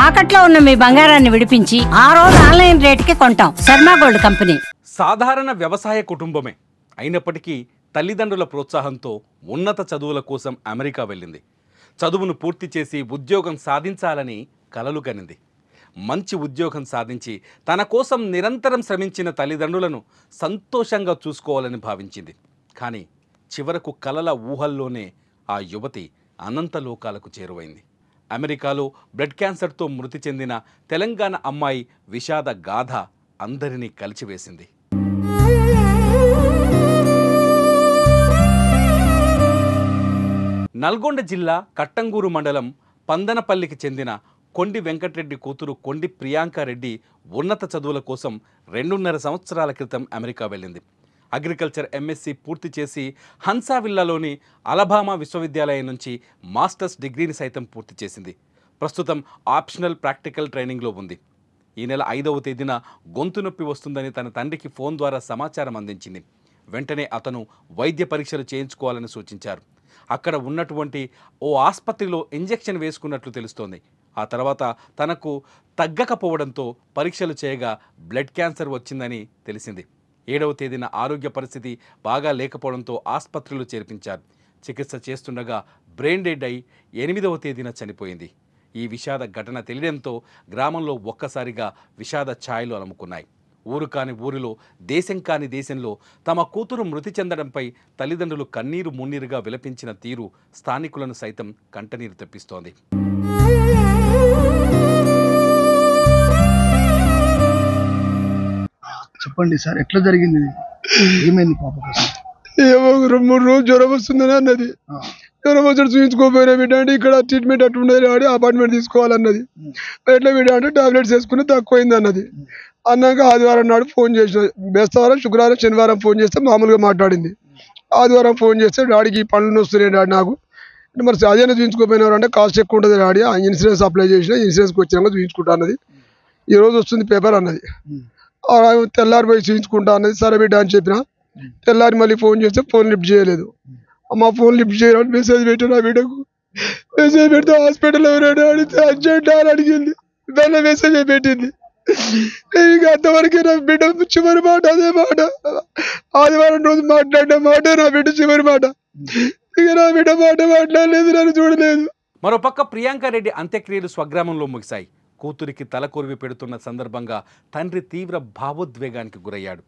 తాకట్లో ఉన్న మీ బంగారాన్ని విడిపించి ఆ రోజు ఆన్లైన్ రేటుకి కొంటాం. Sharma gold company. సాధారణ వ్యవసాయ కుటుంబమే అయినప్పటికీ తల్లిదండ్రుల ప్రోత్సాహంతో ఉన్నత చదువుల కోసం అమెరికా వెళ్ళింది. చదువును పూర్తి చేసి ఉద్యోగం సాధించాలని కలలు కనింది. మంచి ఉద్యోగం సాధించి తన కోసం నిరంతరం శ్రమించిన తల్లిదండ్రులను సంతోషంగా చూసుకోవాలని భావించింది. కానీ చివరకు కలల ఊహల్లోనే ఆ యువతి అనంత లోకాలకు చేరువైంది. అమెరికాలో బ్లడ్ క్యాన్సర్తో మృతి చెందిన తెలంగాణ అమ్మాయి విషాద గాథ అందరినీ కలిచివేసింది. నల్గొండ జిల్లా కట్టంగూరు మండలం పందనపల్లికి చెందిన కొండి వెంకటరెడ్డి కూతురు కొండి ప్రియాంకారెడ్డి ఉన్నత చదువుల కోసం 2.5 సంవత్సరాల క్రితం అమెరికా వెళ్ళింది. అగ్రికల్చర్ ఎంఎస్సి పూర్తి చేసి హన్సావిల్లాలోని అలబామా విశ్వవిద్యాలయం నుంచి మాస్టర్స్ డిగ్రీని సైతం పూర్తి చేసింది. ప్రస్తుతం ఆప్షనల్ ప్రాక్టికల్ ట్రైనింగ్లో ఉంది. ఈ నెల 5వ తేదీన గొంతు నొప్పి వస్తుందని తన తండ్రికి ఫోన్ ద్వారా సమాచారం అందించింది. వెంటనే అతను వైద్య పరీక్షలు చేయించుకోవాలని సూచించారు. అక్కడ ఉన్నటువంటి ఓ ఆసుపత్రిలో ఇంజెక్షన్ వేసుకున్నట్లు తెలుస్తోంది. ఆ తర్వాత తనకు తగ్గకపోవడంతో పరీక్షలు చేయగా బ్లడ్ క్యాన్సర్ వచ్చిందని తెలిసింది. 7వ తేదీన ఆరోగ్య పరిస్థితి బాగా లేకపోవడంతో ఆసుపత్రిలో చేర్పించారు. చికిత్స చేస్తుండగా బ్రెయిన్ డెడ్ అయి 8వ తేదీన చనిపోయింది. ఈ విషాద ఘటన తెలియడంతో గ్రామంలో ఒక్కసారిగా విషాద ఛాయలు అలుముకున్నాయి. ఊరు కాని ఊరిలో, దేశం కాని దేశంలో తమ కూతురు మృతి చెందడంపై తల్లిదండ్రులు కన్నీరు మున్నీరుగా విలపించిన తీరు స్థానికులను సైతం కంటనీరు తెప్పిస్తోంది. చెప్పండి సార్, ఎట్లా జరిగింది? ఏమైంది పాప? ఏమో 2-3 రోజులు జ్వరం వస్తుందని అన్నది. జ్వరం వచ్చి చూపించుకోపోయినా బిడ్డ అంటే ఇక్కడ ట్రీట్మెంట్ అట్లుండదు ఆడి అపాయింట్మెంట్ తీసుకోవాలన్నది. ఎట్లా బిడ్డ అంటే టాబ్లెట్స్ వేసుకుని తక్కువైంది అన్నది. అన్నాక ఆదివారం నాడు ఫోన్ చేసిన, బేస్తవారం, శుక్రవారం, శనివారం ఫోన్ చేస్తే మామూలుగా మాట్లాడింది. ఆదివారం ఫోన్ చేస్తే డాడీకి పనులు వస్తున్నాయి డాడీ నాకు, మరి అదేనా చూపించుకోపోయినారు అంటే కాస్ట్ ఎక్కువ ఉంటుంది డాడీ, ఇన్సూరెన్స్ అప్లై చేసిన, ఇన్సూరెన్స్కి వచ్చినాక చూపించుకుంటా అన్నది. ఈరోజు వస్తుంది పేపర్ అన్నది. తెల్లారి పోయి చూపించుకుంటా అన్నది. సరే బిడ్డ అని చెప్పిన. తెల్లారి మళ్ళీ ఫోన్ చేస్తే ఫోన్ లిఫ్ట్ చేయలేదు. అమ్మ ఫోన్ లిఫ్ట్ చేయడానికి మెసేజ్ పెట్టిన బిడ్డకు. మెసేజ్ పెడితే హాస్పిటల్ ఎవరైనా అడిగితే అర్జెంట్ అని అడిగింది. దాన్ని మెసేజ్ పెట్టింది. ఇక అంతవరకే నా బిడ్డ చివరి మాట అదే మాట. ఆదివారం రోజు మాట్లాడిన మాట నా బిడ్డ చివరి మాట. ఇక నా బిడ్డ మాట మాట్లాడలేదు, నన్ను చూడలేదు. మరోపక్క ప్రియాంకారెడ్డి అంత్యక్రియలు స్వగ్రామంలో ముగిశాయి. కూతురికి తలకొరివి పెడుతున్న సందర్భంగా తండ్రి తీవ్ర భావోద్వేగానికి గురయ్యాడు.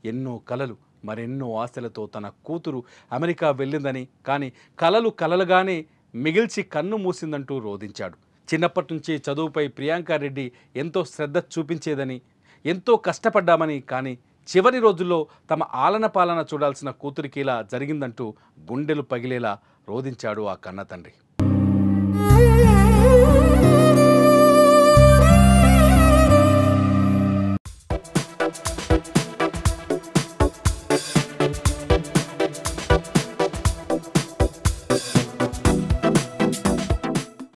ఎన్నో కలలు, మరెన్నో ఆశలతో తన కూతురు అమెరికా వెళ్ళిందని, కానీ కలలు కలలుగానే మిగిల్చి కన్ను మూసిందంటూ రోధించాడు. చిన్నప్పటి నుంచి చదువుపై ప్రియాంకారెడ్డి ఎంతో శ్రద్ధ చూపించేదని, ఎంతో కష్టపడ్డామని, కానీ చివరి రోజుల్లో తమ ఆలన పాలన చూడాల్సిన కూతురికి ఇలా జరిగిందంటూ గుండెలు పగిలేలా రోధించాడు ఆ కన్న తండ్రి.